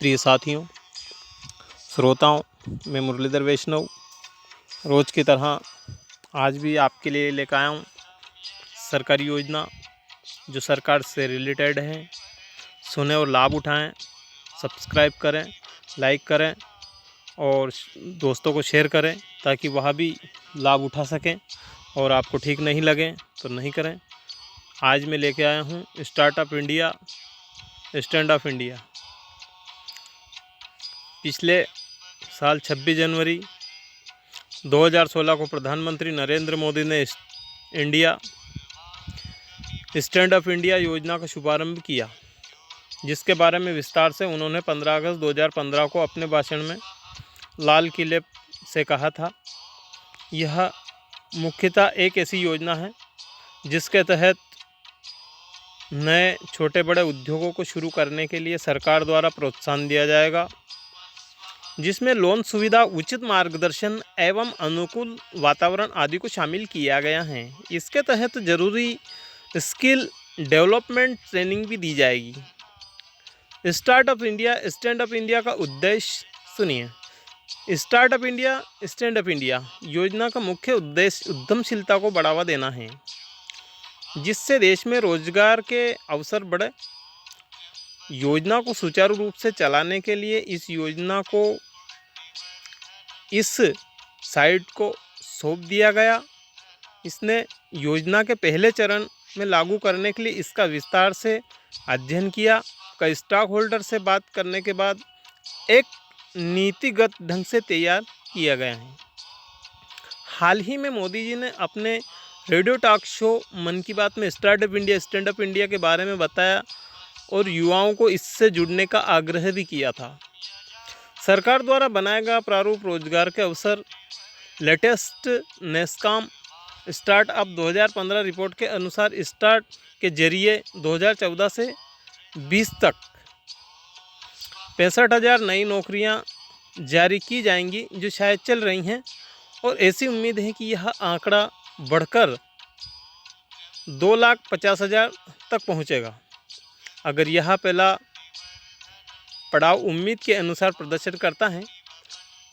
प्रिय साथियों, श्रोताओं, मैं मुरलीधर वैष्णव रोज़ की तरह आज भी आपके लिए लेकर आया हूँ सरकारी योजना जो सरकार से रिलेटेड है। सुने और लाभ उठाएं, सब्सक्राइब करें, लाइक करें और दोस्तों को शेयर करें ताकि वह भी लाभ उठा सकें। और आपको ठीक नहीं लगे तो नहीं करें। आज मैं लेके आया हूँ startup India, stand up India. पिछले साल 26 जनवरी 2016 को प्रधानमंत्री नरेंद्र मोदी ने इंडिया स्टैंड अप इंडिया योजना का शुभारंभ किया, जिसके बारे में विस्तार से उन्होंने 15 अगस्त 2015 को अपने भाषण में लाल किले से कहा था। यह मुख्यतः एक ऐसी योजना है जिसके तहत नए छोटे बड़े उद्योगों को शुरू करने के लिए सरकार द्वारा प्रोत्साहन दिया जाएगा, जिसमें लोन सुविधा, उचित मार्गदर्शन एवं अनुकूल वातावरण आदि को शामिल किया गया है। इसके तहत जरूरी स्किल डेवलपमेंट ट्रेनिंग भी दी जाएगी। Startup India, stand up India का उद्देश्य सुनिए। Startup India, stand up India योजना का मुख्य उद्देश्य उद्यमशीलता को बढ़ावा देना है, जिससे देश में रोजगार के अवसर बढ़े। योजना को सुचारू रूप से चलाने के लिए इस साइट को सौंप दिया गया। इसने योजना के पहले चरण में लागू करने के लिए इसका विस्तार से अध्ययन किया। कई स्टॉक होल्डर से बात करने के बाद एक नीतिगत ढंग से तैयार किया गया है। हाल ही में मोदी जी ने अपने रेडियो टॉक शो मन की बात में startup India, stand up India के बारे में बताया और युवाओं को इससे जुड़ने का आग्रह भी किया था। सरकार द्वारा बनाया गया प्रारूप रोजगार के अवसर लेटेस्ट नेस्कॉम स्टार्टअप 2015 रिपोर्ट के अनुसार स्टार्ट के जरिए 2014 से 20 तक 65,000 नई नौकरियां जारी की जाएंगी, जो शायद चल रही हैं। और ऐसी उम्मीद है कि यह आंकड़ा बढ़कर 2,50,000 तक पहुंचेगा। अगर यह पहला पड़ाव उम्मीद के अनुसार प्रदर्शन करता है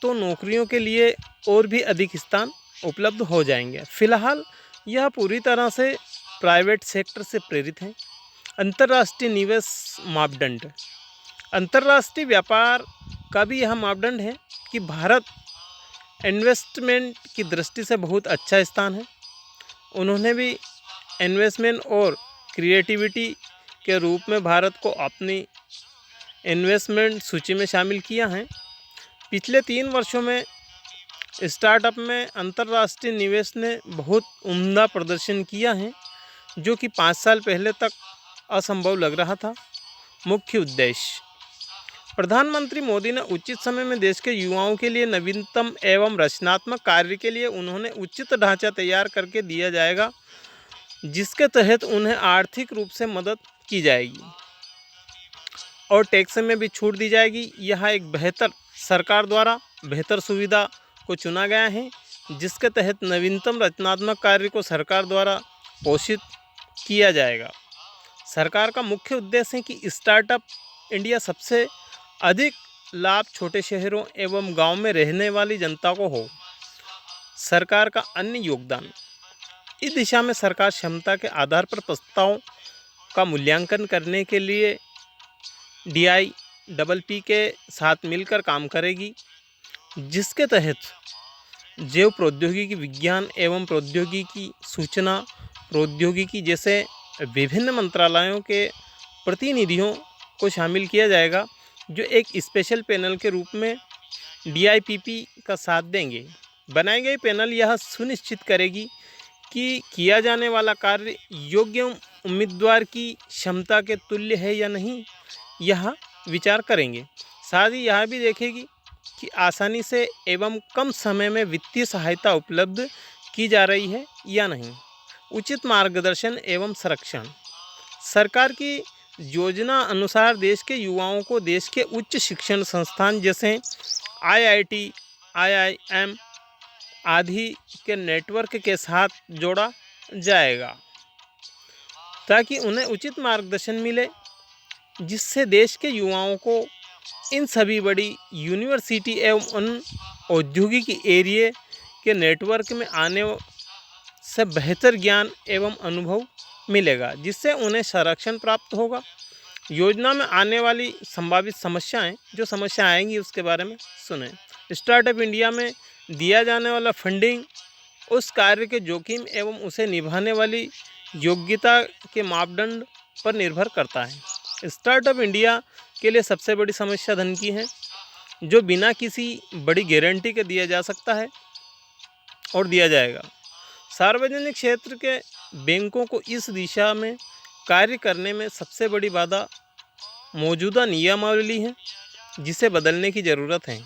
तो नौकरियों के लिए और भी अधिक स्थान उपलब्ध हो जाएंगे। फिलहाल यह पूरी तरह से प्राइवेट सेक्टर से प्रेरित है। अंतर्राष्ट्रीय निवेश मापदंड, अंतर्राष्ट्रीय व्यापार का भी यह मापदंड है कि भारत इन्वेस्टमेंट की दृष्टि से बहुत अच्छा स्थान है। उन्होंने भी इन्वेस्टमेंट और क्रिएटिविटी के रूप में भारत को अपनी इन्वेस्टमेंट सूची में शामिल किया है। पिछले 3 वर्षों में स्टार्टअप में अंतर्राष्ट्रीय निवेश ने बहुत उम्दा प्रदर्शन किया है, जो कि 5 साल पहले तक असंभव लग रहा था। मुख्य उद्देश्य, प्रधानमंत्री मोदी ने उचित समय में देश के युवाओं के लिए नवीनतम एवं रचनात्मक कार्य के लिए उन्होंने उचित ढांचा तैयार करके दिया जाएगा, जिसके तहत उन्हें आर्थिक रूप से मदद की जाएगी और टैक्स में भी छूट दी जाएगी। यह एक सरकार द्वारा बेहतर सुविधा को चुना गया है, जिसके तहत नवीनतम रचनात्मक कार्य को सरकार द्वारा पोषित किया जाएगा। सरकार का मुख्य उद्देश्य है कि स्टार्टअप इंडिया सबसे अधिक लाभ छोटे शहरों एवं गांव में रहने वाली जनता को हो। सरकार का अन्य योगदान, इस दिशा में सरकार क्षमता के आधार पर प्रस्तावों का मूल्यांकन करने के लिए DIPP के साथ मिलकर काम करेगी, जिसके तहत जैव प्रौद्योगिकी, विज्ञान एवं प्रौद्योगिकी, सूचना प्रौद्योगिकी जैसे विभिन्न मंत्रालयों के प्रतिनिधियों को शामिल किया जाएगा, जो एक स्पेशल पैनल के रूप में DIPP का साथ देंगे। बनाई गई पैनल यह सुनिश्चित करेगी कि किया जाने वाला कार्य योग्य उम्मीदवार की क्षमता के तुल्य है या नहीं, यह विचार करेंगे। साथ ही यह भी देखेगी कि आसानी से एवं कम समय में वित्तीय सहायता उपलब्ध की जा रही है या नहीं। उचित मार्गदर्शन एवं संरक्षण, सरकार की योजना अनुसार देश के युवाओं को देश के उच्च शिक्षण संस्थान जैसे IIT, IIM आदि के नेटवर्क के साथ जोड़ा जाएगा, ताकि उन्हें उचित मार्गदर्शन मिले, जिससे देश के युवाओं को इन सभी बड़ी यूनिवर्सिटी एवं उन औद्योगिक एरिया के नेटवर्क में आने से बेहतर ज्ञान एवं अनुभव मिलेगा, जिससे उन्हें संरक्षण प्राप्त होगा। योजना में आने वाली संभावित समस्याएं, जो समस्याएं आएंगी उसके बारे में सुनें। स्टार्टअप इंडिया में दिया जाने वाला फंडिंग उस कार्य के जोखिम एवं उसे निभाने वाली योग्यता के मापदंड पर निर्भर करता है। स्टार्टअप इंडिया के लिए सबसे बड़ी समस्या धन की है, जो बिना किसी बड़ी गारंटी के दिया जा सकता है और दिया जाएगा। सार्वजनिक क्षेत्र के बैंकों को इस दिशा में कार्य करने में सबसे बड़ी बाधा मौजूदा नियमावली है, जिसे बदलने की ज़रूरत है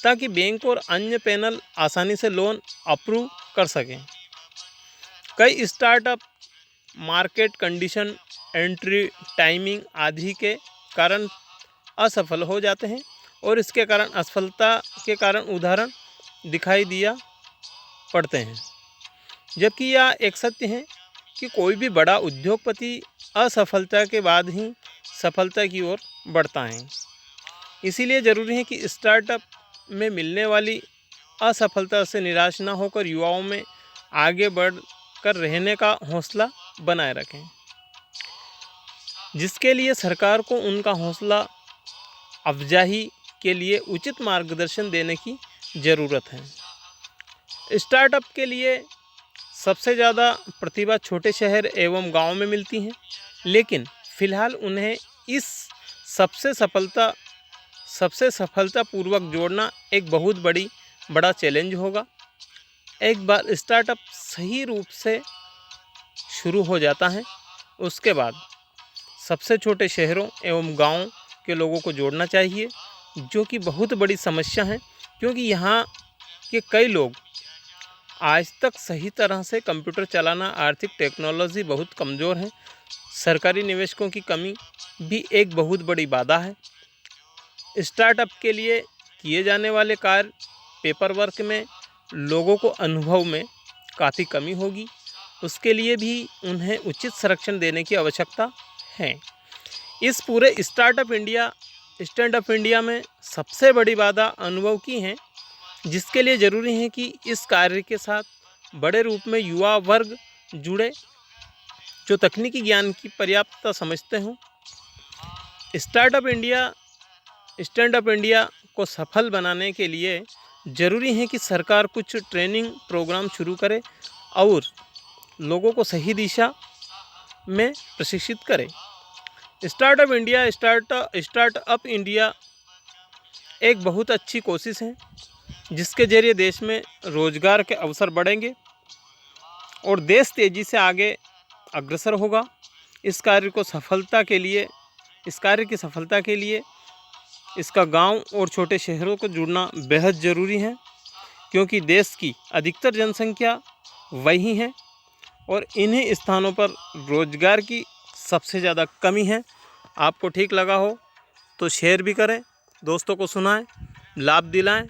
ताकि बैंक और अन्य पैनल आसानी से लोन अप्रूव कर सकें। कई startup market condition, entry timing आदि के कारण असफल हो जाते हैं और इसके कारण असफलता के कारण उदाहरण दिखाई दिया पड़ते हैं। जबकि यह एक सत्य है कि कोई भी बड़ा उद्योगपति असफलता के बाद ही सफलता की ओर बढ़ता है। इसीलिए ज़रूरी है कि स्टार्टअप में मिलने वाली असफलता से निराश न होकर युवाओं में आगे बढ़कर रहने का हौसला बनाए रखें, जिसके लिए सरकार को उनका हौसला अफजाई के लिए उचित मार्गदर्शन देने की ज़रूरत है। स्टार्टअप के लिए सबसे ज़्यादा प्रतिभा छोटे शहर एवं गांव में मिलती है, लेकिन फ़िलहाल उन्हें इस सबसे सफलतापूर्वक जोड़ना एक बहुत बड़ा चैलेंज होगा। एक बार स्टार्टअप सही रूप से शुरू हो जाता है, उसके बाद सबसे छोटे शहरों एवं गांव के लोगों को जोड़ना चाहिए, जो कि बहुत बड़ी समस्या है, क्योंकि यहाँ के कई लोग आज तक सही तरह से कंप्यूटर चलाना, आर्थिक टेक्नोलॉजी बहुत कमज़ोर है। सरकारी निवेशकों की कमी भी एक बहुत बड़ी बाधा है। स्टार्टअप के लिए किए जाने वाले कार्य पेपर वर्क में लोगों को अनुभव में काफ़ी कमी होगी, उसके लिए भी उन्हें उचित संरक्षण देने की आवश्यकता है। इस पूरे स्टैंड अप इंडिया में सबसे बड़ी बाधा अनुभव की है, जिसके लिए ज़रूरी है कि इस कार्य के साथ बड़े रूप में युवा वर्ग जुड़े, जो तकनीकी ज्ञान की पर्याप्तता समझते हों। स्टैंड अप इंडिया को सफल बनाने के लिए ज़रूरी है कि सरकार कुछ ट्रेनिंग प्रोग्राम शुरू करे और लोगों को सही दिशा में प्रशिक्षित करे। स्टार्टअप इंडिया एक बहुत अच्छी कोशिश है, जिसके ज़रिए देश में रोज़गार के अवसर बढ़ेंगे और देश तेज़ी से आगे अग्रसर होगा। इस कार्य की सफलता के लिए इसका गांव और छोटे शहरों को जुड़ना बेहद ज़रूरी है, क्योंकि देश की अधिकतर जनसंख्या वही है और इन्हीं स्थानों पर रोज़गार की सबसे ज़्यादा कमी है। आपको ठीक लगा हो तो शेयर भी करें, दोस्तों को सुनाएं, लाभ दिलाएं।